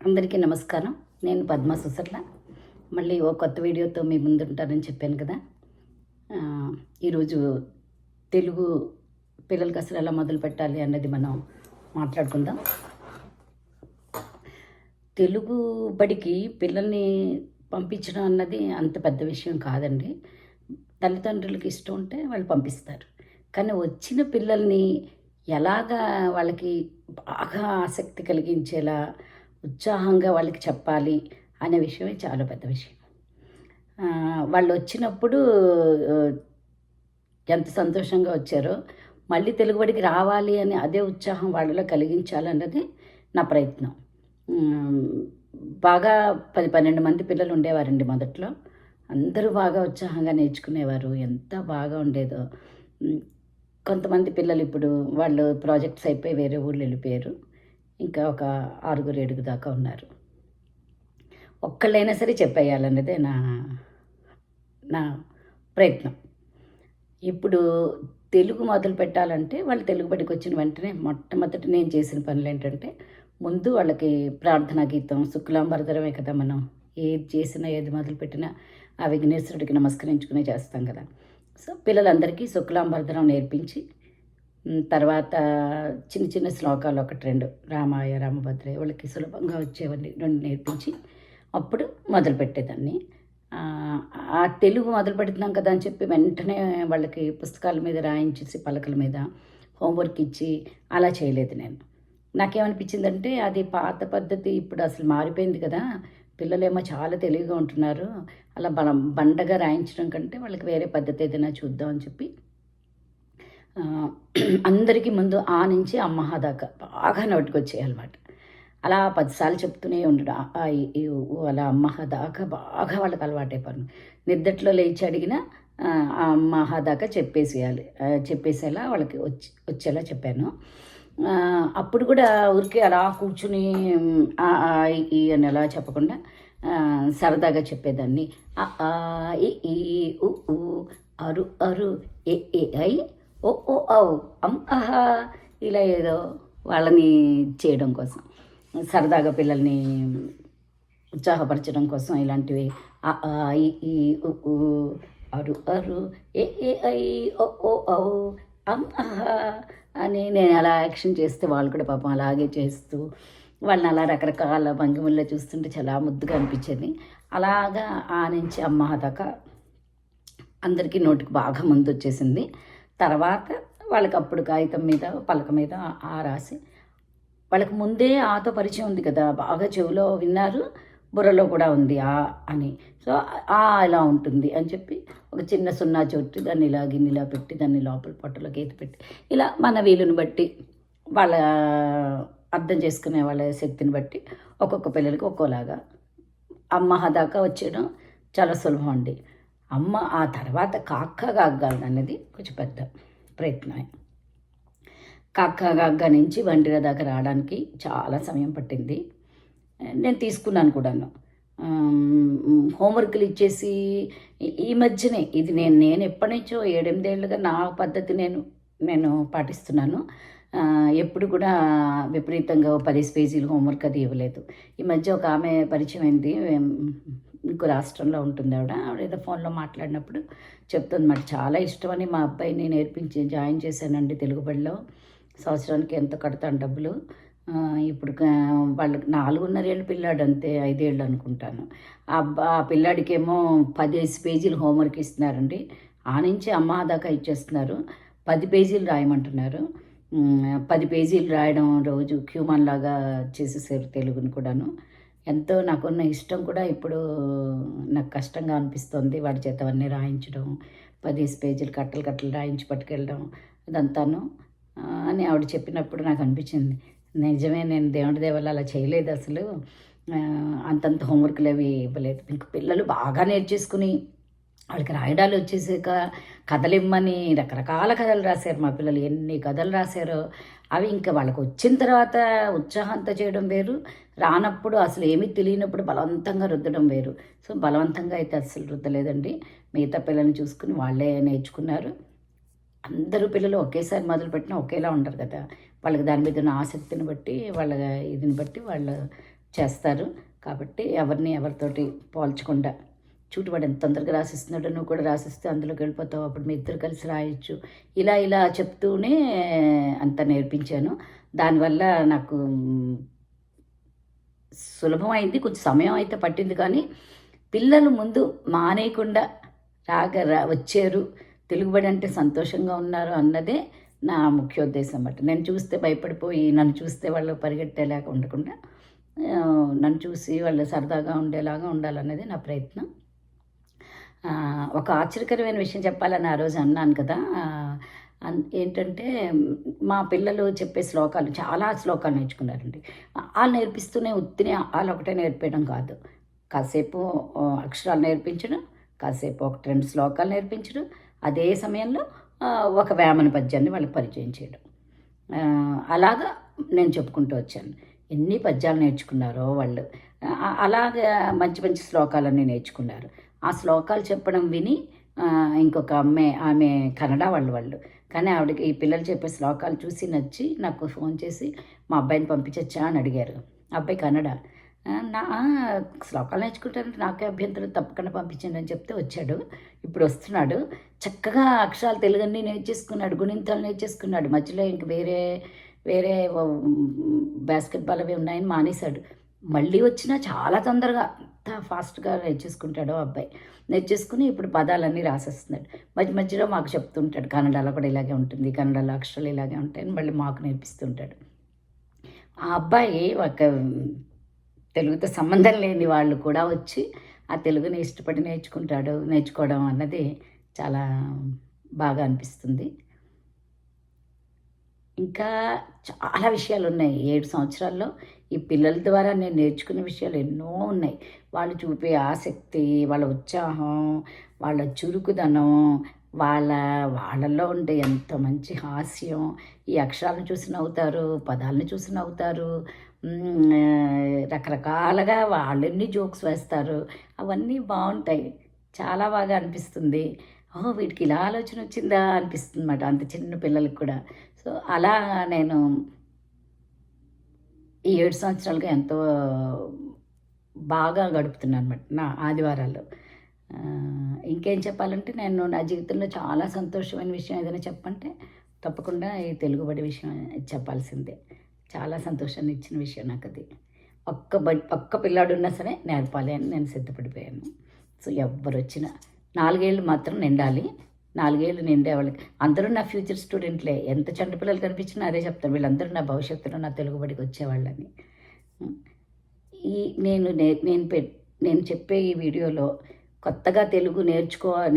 అందరికీ నమస్కారం. నేను పద్మ సుసర్ల. మళ్ళీ ఓ కొత్త వీడియోతో మీ ముందుంటానని చెప్పాను కదా. ఈరోజు తెలుగు పిల్లలకి అసలు ఎలా మొదలు పెట్టాలి అన్నది మనం మాట్లాడుకుందాం. తెలుగు బడికి పిల్లల్ని పంపించడం అన్నది అంత పెద్ద విషయం కాదండి. తల్లిదండ్రులకి ఇష్టం ఉంటే వాళ్ళు పంపిస్తారు. కానీ వచ్చిన పిల్లల్ని ఎలాగా వాళ్ళకి బాగా ఆసక్తి కలిగించేలా ఉత్సాహంగా వాళ్ళకి చెప్పాలి అనే విషయమే చాలా పెద్ద విషయం. వాళ్ళు వచ్చినప్పుడు ఎంత సంతోషంగా వచ్చారో మళ్ళీ తెలుగుబడికి రావాలి అని అదే ఉత్సాహం వాళ్ళలో కలిగించాలన్నది నా ప్రయత్నం. బాగా 10-12 మంది పిల్లలు ఉండేవారండి మొదట్లో. అందరూ బాగా ఉత్సాహంగా నేర్చుకునేవారు. ఎంత బాగా ఉండేదో. కొంతమంది పిల్లలు ఇప్పుడు వాళ్ళు ప్రాజెక్ట్స్ అయిపోయి వేరే ఊళ్ళు వెళ్ళిపోయారు. ఇంకా ఒక 6-7 దాకా ఉన్నారు. ఒక్కళ్ళైనా సరే చెప్పేయాలన్నదే నా నా ప్రయత్నం. ఇప్పుడు తెలుగు మొదలు పెట్టాలంటే వాళ్ళు తెలుగు బడికి వచ్చిన వెంటనే మొట్టమొదటి నేను చేసిన పనులు ఏంటంటే, ముందు వాళ్ళకి ప్రార్థనా గీతం శుక్లాంబరధరమే కదా, మనం ఏది చేసినా ఏది మొదలుపెట్టినా ఆ విఘ్నేశ్వరుడికి నమస్కరించుకునే చేస్తాం కదా. సో పిల్లలందరికీ శుక్లాంబరధరం నేర్పించి, తర్వాత చిన్న చిన్న శ్లోకాలు 1-2 రామాయ రామభద్రయ్య వాళ్ళకి సులభంగా వచ్చేవన్నీ 2 నేర్పించి అప్పుడు మొదలుపెట్టేదాన్ని. ఆ తెలుగు మొదలు పెడుతున్నాం కదా అని చెప్పి వెంటనే వాళ్ళకి పుస్తకాల మీద రాయించేసి పలకల మీద హోంవర్క్ ఇచ్చి అలా చేయలేదు నేను. నాకేమనిపించిందంటే అది పాత పద్ధతి, ఇప్పుడు అసలు మారిపోయింది కదా. పిల్లలేమో చాలా తెలివిగా ఉంటున్నారు. అలా బండగా రాయించడం కంటే వాళ్ళకి వేరే పద్ధతి ఏదైనా చూద్దాం అని చెప్పి అందరికీ ముందు ఆ నుంచి అమ్మహ దాకా బాగా నోటికొచ్చేయాలన్నమాట. అలా 10 సార్లు చెప్తూనే ఉండడం. అలా అమ్మహ దాకా బాగా వాళ్ళకి అలవాటైపోయాను. నిద్దట్లో లేచి అడిగినా ఆ అమ్మహ దాకా చెప్పేసేయాలి. చెప్పేసేలా వాళ్ళకి వచ్చేలా చెప్పాను. అప్పుడు కూడా ఊరికే అలా కూర్చుని ఈ అని అలా చెప్పకుండా సరదాగా చెప్పేదాన్ని. ఈ ఉ అరు అరు ఏ ఐ ఓ ఓ ఔ అమ్ అహా ఇలా ఏదో వాళ్ళని చేయడం కోసం, సరదాగా పిల్లల్ని ఉత్సాహపరచడం కోసం ఇలాంటివి ఈ ఉ అరు అరు ఏ ఐ ఓ ఓ ఔ అమ్ అహా అని నేను అలా యాక్షన్ చేస్తే వాళ్ళు కూడా పాపం అలాగే చేస్తూ వాళ్ళని అలా రకరకాల భంగిమల్లో చూస్తుంటే చాలా ముద్దుగా అనిపించేది. అలాగా ఆ నుంచి అమ్మ దాకా అందరికీ నోటికి బాగా ముందు వచ్చేసింది. తర్వాత వాళ్ళకి అప్పుడు కాగితం మీద పలక మీద రాసి, వాళ్ళకి ముందే ఆతో పరిచయం ఉంది కదా, బాగా చెవిలో విన్నారు, బుర్రలో కూడా ఉంది అని. సో ఇలా ఉంటుంది అని చెప్పి ఒక చిన్న సున్నా చొట్టి దాన్ని ఇలా గిన్నెలా పెట్టి దాన్ని లోపల పొట్టలో గీత పెట్టి ఇలా మన వీలుని బట్టి వాళ్ళ అర్థం చేసుకునే వాళ్ళ శక్తిని బట్టి ఒక్కొక్క పిల్లలకి ఒక్కోలాగా అమ్మ దాకా వచ్చేయడం చాలా సులభం అండి. అమ్మ ఆ తర్వాత కాక్క గాగ్గాలు అనేది కొంచెం పెద్ద ప్రయత్నమే. కాక్క గాగ్గా నుంచి వంటిర దాకా రావడానికి చాలా సమయం పట్టింది. నేను తీసుకున్నాను కూడాను. హోంవర్క్లు ఇచ్చేసి ఈ మధ్యనే ఇది నేను ఎప్పటి నుంచో 7-8 ఏళ్ళుగా నా పద్ధతి నేను పాటిస్తున్నాను. ఎప్పుడు కూడా విపరీతంగా 10 పేజీలు హోంవర్క్ అది ఇవ్వలేదు. ఈ మధ్య ఒక ఆమె పరిచయం అయింది, ఇంకో రాష్ట్రంలో ఉంటుంది. ఆవిడ ఏదో ఫోన్లో మాట్లాడినప్పుడు చెప్తుంది మాట, చాలా ఇష్టమని మా అబ్బాయిని నేర్పించి జాయిన్ చేశానండి తెలుగు బడిలో. సంవత్సరానికి ఎంత కడతాను డబ్బులు. ఇప్పుడు వాళ్ళకి 4.5 ఏళ్ళ పిల్లాడు, అంతే 5 ఏళ్ళు అనుకుంటాను. ఆ పిల్లాడికేమో 10 పేజీలు హోంవర్క్ ఇస్తున్నారండి. ఆ నుంచి అమ్మ దాకా ఇచ్చేస్తున్నారు. 10 పేజీలు రాయమంటున్నారు. 10 పేజీలు రాయడం రోజు క్యూమాన్ లాగా చేసేసారు తెలుగుని కూడాను. ఎంతో నాకున్న ఇష్టం కూడా ఇప్పుడు నాకు కష్టంగా అనిపిస్తుంది వాడి చేత అవన్నీ రాయించడం, 10 పేజీలు కట్టలు కట్టలు రాయించి పట్టుకెళ్ళడం ఇదంతాను అని ఆవిడ చెప్పినప్పుడు నాకు అనిపించింది, నిజమే, నేను దేవుడి దేవల్ల అలా చేయలేదు అసలు. అంతంత హోంవర్క్లు అవి ఇవ్వలేదు. ఇంక పిల్లలు బాగా నేర్చేసుకుని వాళ్ళకి రాయడాలు వచ్చేసాక కథలు ఇమ్మని రకరకాల కథలు రాశారు మా పిల్లలు. ఎన్ని కథలు రాశారో అవి ఇంకా వాళ్ళకి వచ్చిన తర్వాత ఉత్సాహంతో చేయడం వేరు, రానప్పుడు అసలు ఏమీ తెలియనప్పుడు బలవంతంగా రుద్దడం వేరు. సో బలవంతంగా అయితే అసలు రుద్దలేదండి. మిగతా పిల్లల్ని చూసుకుని వాళ్ళే నేర్చుకున్నారు. అందరూ పిల్లలు ఒకేసారి మొదలుపెట్టినా ఒకేలా ఉండరు కదా. వాళ్ళకి దాని మీద ఉన్న ఆసక్తిని బట్టి వాళ్ళ ఇదిని బట్టి వాళ్ళ చేస్తారు. కాబట్టి ఎవరిని ఎవరితోటి పోల్చకుండా చూడు వాడు ఎంత తొందరగా రాసిస్తున్నాడో నువ్వు కూడా రాసిస్తే అందులోకి వెళ్ళిపోతావు, అప్పుడు మీ ఇద్దరు కలిసి రాయొచ్చు, ఇలా ఇలా చెప్తూనే అంత నేర్పించాను. దానివల్ల నాకు సులభమైంది. కొంచెం సమయం అయితే పట్టింది, కానీ పిల్లలు ముందు మానేయకుండా వచ్చారు, తెలుగుబడి అంటే సంతోషంగా ఉన్నారు అన్నదే నా ముఖ్యోద్దేశం అన్నమాట. నేను చూస్తే భయపడిపోయి నన్ను చూస్తే వాళ్ళు పరిగెట్టేలాగా ఉండకుండా నన్ను చూసి వాళ్ళు సరదాగా ఉండేలాగా ఉండాలన్నది నా ప్రయత్నం. ఒక ఆశ్చర్యకరమైన విషయం చెప్పాలని ఆ రోజు అన్నాను కదా, ఏంటంటే మా పిల్లలు చెప్పే శ్లోకాలు, చాలా శ్లోకాలు నేర్చుకున్నారండి. వాళ్ళు నేర్పిస్తూనే ఉత్తిని వాళ్ళు ఒకటే నేర్పేయడం కాదు, కాసేపు అక్షరాలు నేర్పించడం, కాసేపు 1-2 శ్లోకాలు నేర్పించడం, అదే సమయంలో ఒక వేమన పద్యాన్ని వాళ్ళకి పరిచయం చేయడం. అలాగా నేను చెప్పుకుంటూ వచ్చాను. ఎన్ని పద్యాలు నేర్చుకున్నారో వాళ్ళు. అలాగా మంచి మంచి శ్లోకాలన్నీ నేర్చుకున్నారు. ఆ శ్లోకాలు చెప్పడం విని ఇంకొక ఆమె కన్నడ వాళ్ళు, కానీ ఆవిడకి ఈ పిల్లలు చెప్పే శ్లోకాలు చూసి నచ్చి నాకు ఫోన్ చేసి మా అబ్బాయిని పంపించచ్చా అని అడిగారు. అబ్బాయి కన్నడ. నా శ్లోకాలు నేర్చుకుంటారంటే నాకే అభ్యంతరం, తప్పకుండా పంపించండి అని చెప్తే వచ్చాడు. ఇప్పుడు వస్తున్నాడు. చక్కగా అక్షరాలు తెలుగన్నీ నేర్చేసుకున్నాడు, గుణింతాలు నేర్చేసుకున్నాడు. మధ్యలో ఇంక వేరే వేరే బాస్కెట్బాల్ అవి ఉన్నాయని మానేశాడు. మళ్ళీ వచ్చినా చాలా తొందరగా అంత ఫాస్ట్గా నేర్చేసుకుంటాడు అబ్బాయి. నేర్చేసుకుని ఇప్పుడు పదాలన్నీ రాసేస్తున్నాడు. మధ్య మధ్యలో మాకు చెప్తుంటాడు, కన్నడలో కూడా ఇలాగే ఉంటుంది, కన్నడలో అక్షరాలు ఇలాగే ఉంటాయని మళ్ళీ మాకు నేర్పిస్తుంటాడు. ఆ అబ్బాయి ఒక తెలుగుతో సంబంధం లేని వాళ్ళు కూడా వచ్చి ఆ తెలుగుని ఇష్టపడి నేర్చుకోవడం అన్నది చాలా బాగా అనిపిస్తుంది. ఇంకా చాలా విషయాలు ఉన్నాయి. 7 సంవత్సరాల్లో ఈ పిల్లల ద్వారా నేను నేర్చుకునే విషయాలు ఎన్నో ఉన్నాయి. వాళ్ళు చూపే ఆసక్తి, వాళ్ళ ఉత్సాహం, వాళ్ళ చురుకుదనం, వాళ్ళల్లో ఉండే ఎంత మంచి హాస్యం, ఈ అక్షరాలను చూసి నవ్వుతారు, పదాలను చూసి నవ్వుతారు, రకరకాలుగా వాళ్ళెన్ని జోక్స్ వేస్తారు, అవన్నీ బాగుంటాయి. చాలా బాగా అనిపిస్తుంది. ఓహో, వీటికి ఇలా ఆలోచన వచ్చిందా అనిపిస్తుంది అన్నమాట, అంత చిన్న పిల్లలకి కూడా. సో అలా నేను ఈ 7 సంవత్సరాలుగా ఎంతో బాగా గడుపుతున్నాను అన్నమాట నా ఆదివారాలు. ఇంకేం చెప్పాలంటే, నేను నా జీవితంలో చాలా సంతోషమైన విషయం ఏదైనా చెప్పంటే తప్పకుండా ఈ తెలుగుబడి విషయం చెప్పాల్సిందే. చాలా సంతోషాన్ని ఇచ్చిన విషయం నాకు అది. ఒక్క పిల్లాడు ఉన్నా సరే నేర్పాలి అని నేను సిద్ధపడిపోయాను. సో ఎవ్వరు వచ్చినా 4 ఏళ్ళు మాత్రం నిండాలి. 4 ఏళ్ళు నిండే వాళ్ళకి అందరూ నా ఫ్యూచర్ స్టూడెంట్లే. ఎంత చంటి పిల్లలు కనిపించినా అదే చెప్తాను, వీళ్ళందరూ నా భవిష్యత్తులో నా తెలుగుబడికి వచ్చేవాళ్ళని. ఈ నేను చెప్పే ఈ వీడియోలో కొత్తగా తెలుగు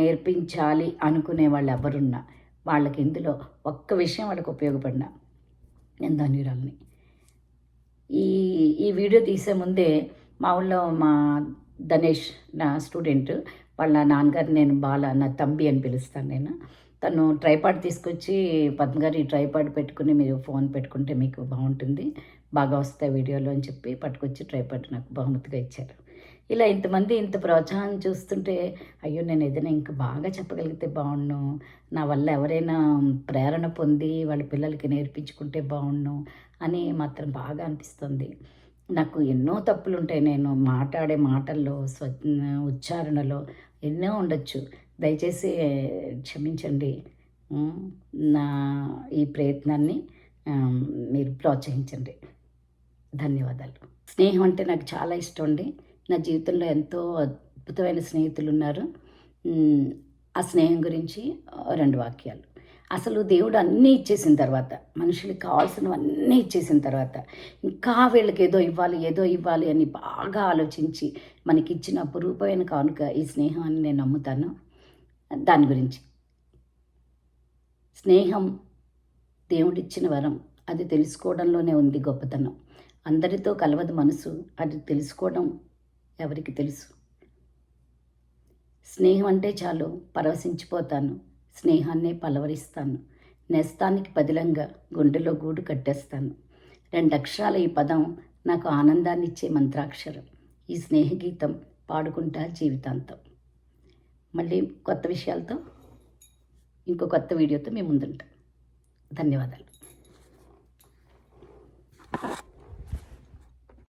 నేర్పించాలి అనుకునే వాళ్ళు ఎవరున్నా వాళ్ళకి ఇందులో ఒక్క విషయం వాళ్ళకి ఉపయోగపడినా నేను ధన్యురాలని. ఈ వీడియో తీసే ముందే మా ఊళ్ళో మా ధనేష్ నా స్టూడెంట్ వాళ్ళ నాన్నగారు, నేను నా తంబి అని పిలుస్తాను నేను, తను ట్రైపాడ్ తీసుకొచ్చి, పద్మగారు ఈ ట్రైపాడ్ పెట్టుకుని మీరు ఫోన్ పెట్టుకుంటే మీకు బాగుంటుంది, బాగా వస్తాయి వీడియోలో అని చెప్పి పట్టుకొచ్చి ట్రైపాడ్ నాకు బహుమతిగా ఇచ్చారు. ఇలా ఇంతమంది ఇంత ప్రోత్సాహం చూస్తుంటే అయ్యో, నేను ఏదైనా ఇంకా బాగా చెప్పగలిగితే బాగుండు, నా వల్ల ఎవరైనా ప్రేరణ పొంది వాళ్ళ పిల్లలకి నేర్పించుకుంటే బాగుండు అని మాత్రం బాగా అనిపిస్తుంది. నాకు ఎన్నో తప్పులు ఉంటాయి, నేను మాట్లాడే మాటల్లో ఉచ్చారణలో ఎన్నో ఉండొచ్చు. దయచేసి క్షమించండి. నా ఈ ప్రయత్నాన్ని మీరు ప్రోత్సహించండి. ధన్యవాదాలు. స్నేహం అంటే నాకు చాలా ఇష్టం అండి. నా జీవితంలో ఎంతో అద్భుతమైన స్నేహితులు ఉన్నారు. ఆ స్నేహం గురించి 2 వాక్యాలు. అసలు దేవుడు అన్నీ ఇచ్చేసిన తర్వాత, మనుషులకు కావాల్సినవన్నీ ఇచ్చేసిన తర్వాత, ఇంకా వీళ్ళకి ఏదో ఇవ్వాలి అని బాగా ఆలోచించి మనకిచ్చిన అపురూపమైన కానుక ఈ స్నేహం అని నేను నమ్ముతాను. దాని గురించి, స్నేహం దేవుడిచ్చిన వరం, అది తెలుసుకోవడంలోనే ఉంది గొప్పతనం. అందరితో కలవదు మనసు, అది తెలుసుకోవడం ఎవరికి తెలుసు. స్నేహం అంటే చాలు పరవశించిపోతాను, స్నేహాన్నే పలవరిస్తాను, నేస్తానికి పదిలంగా గుండెలో గూడు కట్టేస్తాను. 2 అక్షరాల ఈ పదం నాకు ఆనందాన్ని ఇచ్చే మంత్రాక్షరం. ఈ స్నేహగీతం పాడుకుంటా జీవితాంతం. మళ్ళీ కొత్త విషయాలతో ఇంకో కొత్త వీడియోతో మీ ముందుంటాం. ధన్యవాదాలు.